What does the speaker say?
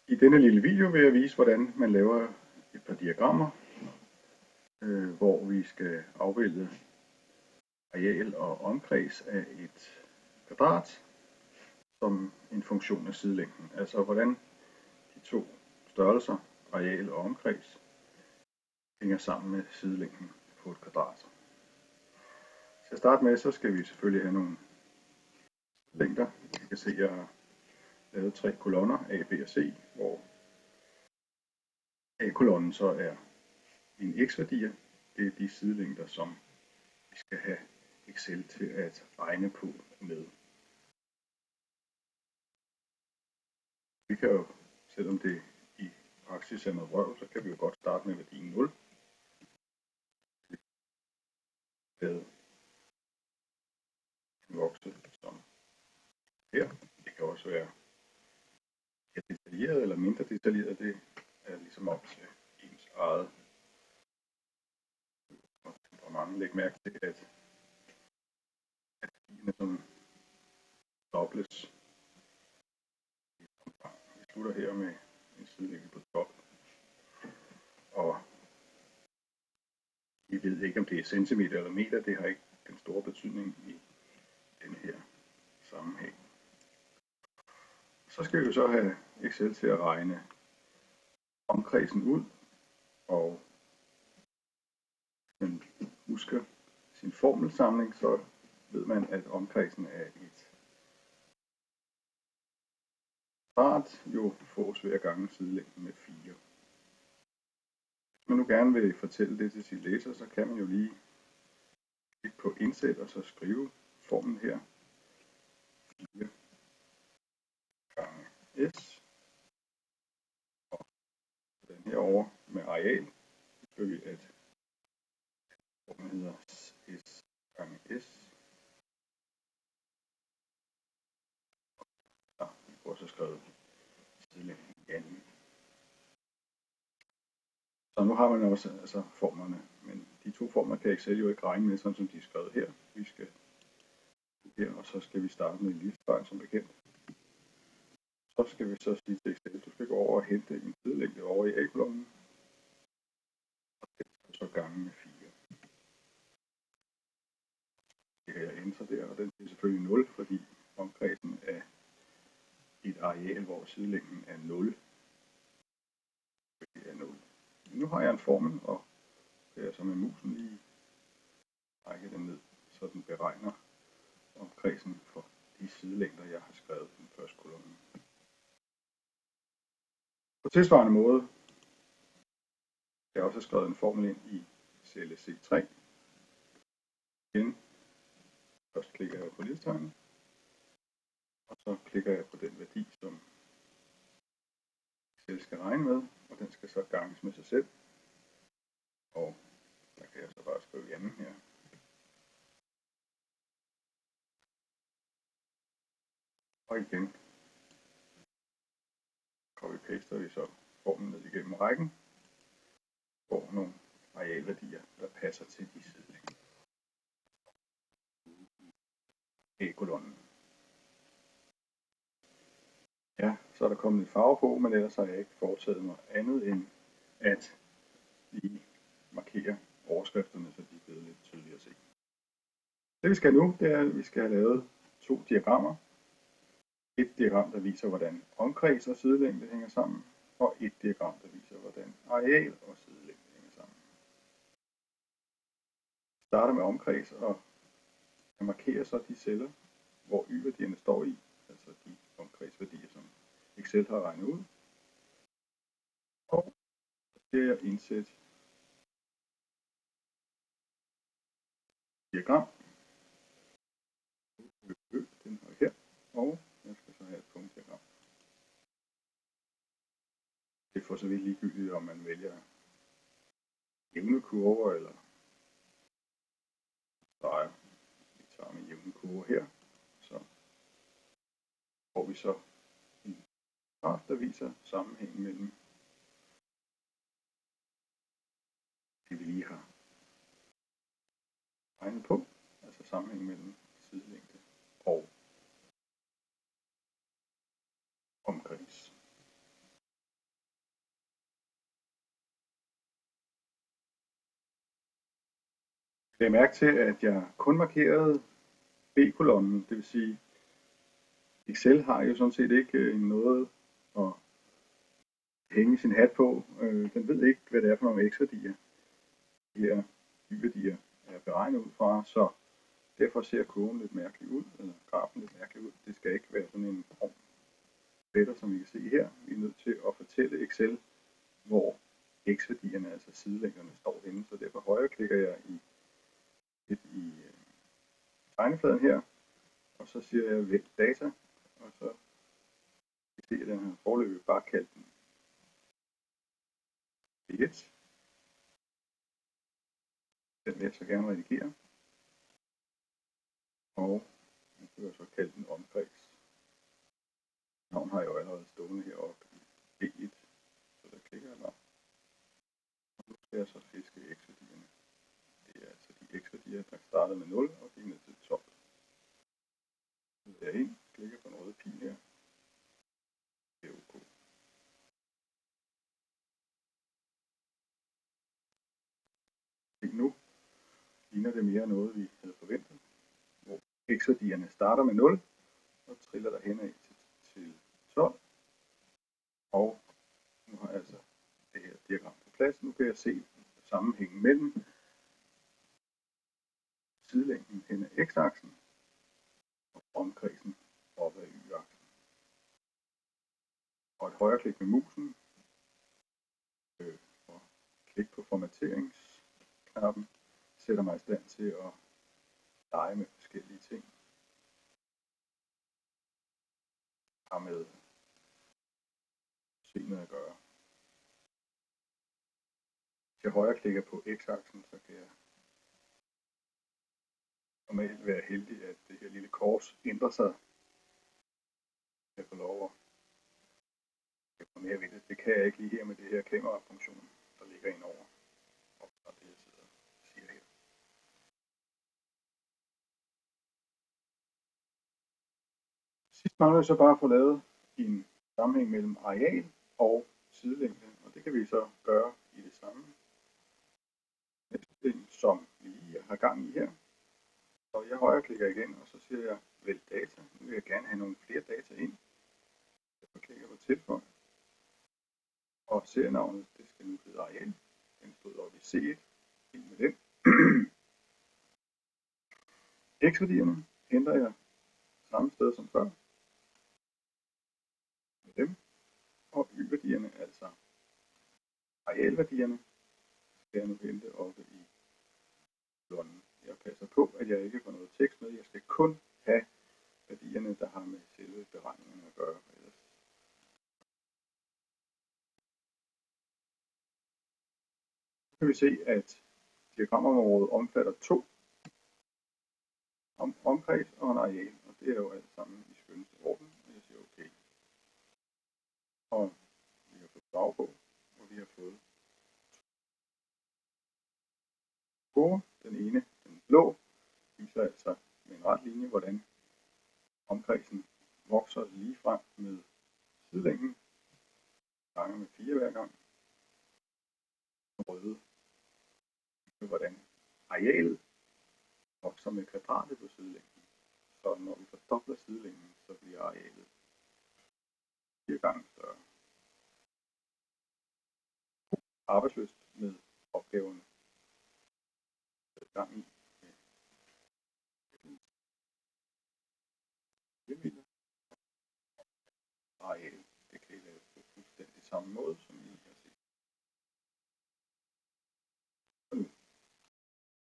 I denne lille video vil jeg vise, hvordan man laver et par diagrammer, hvor vi skal afbilde areal og omkreds af et kvadrat som en funktion af sidelængden. Altså hvordan de to størrelser, areal og omkreds, hænger sammen med sidelængden på et kvadrat. Til at starte med, så skal vi selvfølgelig have nogle længder. I kan se, at jeg har lavet 3 kolonner, A, B og C, hvor A-kolonnen så er en x-værdier. Det er de sidelængder, som vi skal have Excel til at regne på med. Vi kan jo, selvom det i praksis er noget vrøvl, så kan vi jo godt starte med værdien 0. Med en vokse som her. Det kan også være detaljeret eller mindre detaljeret. Det er ligesom op til ens eget temperament. Læg mærke til, at værdierne som dobles. Vi slutter her med en sidelængde på 12. Og vi ved ikke, om det er centimeter eller meter. Det har ikke den store betydning i den her sammenhæng. Så skal vi jo så have Excel til at regne omkredsen ud, og hvis man husker sin formelsamling, så ved man, at omkredsen af et kvadrat jo fås ved at gange sidelængden med 4. Hvis man nu gerne vil fortælle det til sin læser, så kan man jo lige klikke på indsæt og så skrive formlen her. 4 gange S. Og den herovre med areal, så skriver vi, at formlen hedder S gange S. Ja, vi får så skrevet sidelængden igen. Så nu har man også formlerne, men de to formler kan Excel jo ikke regne med, sådan som de er skrevet her. Vi skal her, og så skal vi starte med en listefejl som bekendt. Så skal vi så sige til Excel, du skal gå over og hente en sidelængde over i A-kolonnen, og den skal så gange med 4. Det kan jeg enter der, og den er selvfølgelig 0, fordi omkredsen af et areal, hvor sidelængden er 0. Det er 0. Nu har jeg en formel, og kan jeg så med musen lige trække den ned, så den beregner omkredsen for de sidelængder, jeg har skrevet i den første kolonne. På tilsvarende måde jeg også har skrevet en formel ind i celle C3. Igen, først klikker jeg på listetegnet, og så klikker jeg på den værdi, som Excel skal regne med, og den skal så ganges med sig selv. Og der kan jeg så bare skrive hjemme her. Og igen copy-paster vi så formlen ned igennem rækken, hvor nogle arealværdier, der passer til de sidelængder. A-kolonnen. Ja, så er der kommet lidt farve på, men ellers har jeg ikke foretaget mig andet end at lige markere overskrifterne, så de er blevet lidt tydeligere at se. Det vi skal nu, det er, at vi skal have lavet 2 diagrammer. Et diagram, der viser, hvordan omkreds og sidelængde hænger sammen, og et diagram, der viser, hvordan areal og sidelængde hænger sammen. Vi starter med omkreds, og jeg markerer så de celler, hvor y-værdierne står i, altså de omkredsværdier, som Excel har regnet ud. Og så skal jeg indsætte diagram. Den har her, og jeg skal så have et punktdiagram. Det er for så vidt ligegyldigt, om man vælger jævne kurver eller streger. Vi tager med jævne kurver her, så får vi så en graf, der viser sammenhængen mellem det vi lige har regnet på, altså sammenhængen mellem sidelængde og omkreds. Læg mærke til, at jeg kun markerede B-kolonnen, det vil sige, Excel har jo sådan set ikke noget at hænge sin hat på. Den ved ikke, hvad det er for nogle x-værdier, de her y-værdier er beregnet ud fra, så derfor ser kurven lidt mærkelig ud, eller grafen lidt mærkelig ud. Det skal ikke være sådan en form fletter, som vi kan se her. Vi er nødt til at fortælle Excel, hvor x-værdierne, altså sidelængderne, står henne, så derfor højreklikker jeg i tegnefladen her, og så siger jeg vælg data, og så kan I se, at den her foreløbig bare kaldt den B1. Den vil jeg så gerne redigere, og nu kan jeg så kalde den omkreds. Navn har jeg jo allerede stående heroppe i B1, så der klikker jeg bare. Og nu skal jeg så fiske x-værdierne. Det er altså de x-værdier, der startede med 0 og gik ned til 12. Så er jeg ind, klikker på den røde pil her. Det er OK. Nu ligner det mere noget, vi havde forventet, hvor x-værdierne starter med 0 og triller der henad til 12. Og nu har jeg altså det her diagram på plads. Nu kan jeg se sammenhængen mellem sidelængden hen ad x-aksen og omkredsen op ad y-aksen. Og et højreklik med musen og klik på formateringsknappen sætter mig i stand til at lege med forskellige ting. Har med scenet at gøre. Hvis jeg højreklikker på x-aksen, så kan jeg normalt være heldig, at det her lille kors ændrer sig. Jeg får lov at få mere ved det. Det kan jeg ikke lige her med det her kamerafunktion, der ligger indover. Og det jeg sidder og siger her. Sidst mangler jeg så bare at få lavet en sammenhæng mellem areal og sidelængde, og det kan vi så gøre i det samme, som vi lige har gang i her. Så jeg højreklikker igen, og så siger jeg vælg data. Nu vil jeg gerne have nogle flere data ind. Jeg klikker på tilføj. Og serienavnet, det skal nu hedde areal. Den stod oppe i C1. Ind med den. X-værdierne henter jeg samme sted som før. Med dem. Og y-værdierne, altså arealværdierne, skal jeg nu hente oppe i kolonnen. Jeg passer på, at jeg ikke får noget tekst med. Jeg skal kun have værdierne, der har med selve beregningerne at gøre. Så kan vi se, at diagramområdet omfatter 2 omkreds og en areal, og det er jo alt sammen i skønneste orden, og jeg siger OK. Og vi har fået farve på, og vi har fået kurver. Den ene, den blå, viser altså med en ret linje, hvordan omkredsen vokser lige frem med sidelængden, gange med 4 hver gang. Den røde, hvordan arealet vokser med kvadratet på sidelængden. Så når vi fordobler sidelængden, så bliver arealet 4 gange større. Arbejdsløst med opgaverne gang i. Areal, det kan I lave på fuldstændig samme måde som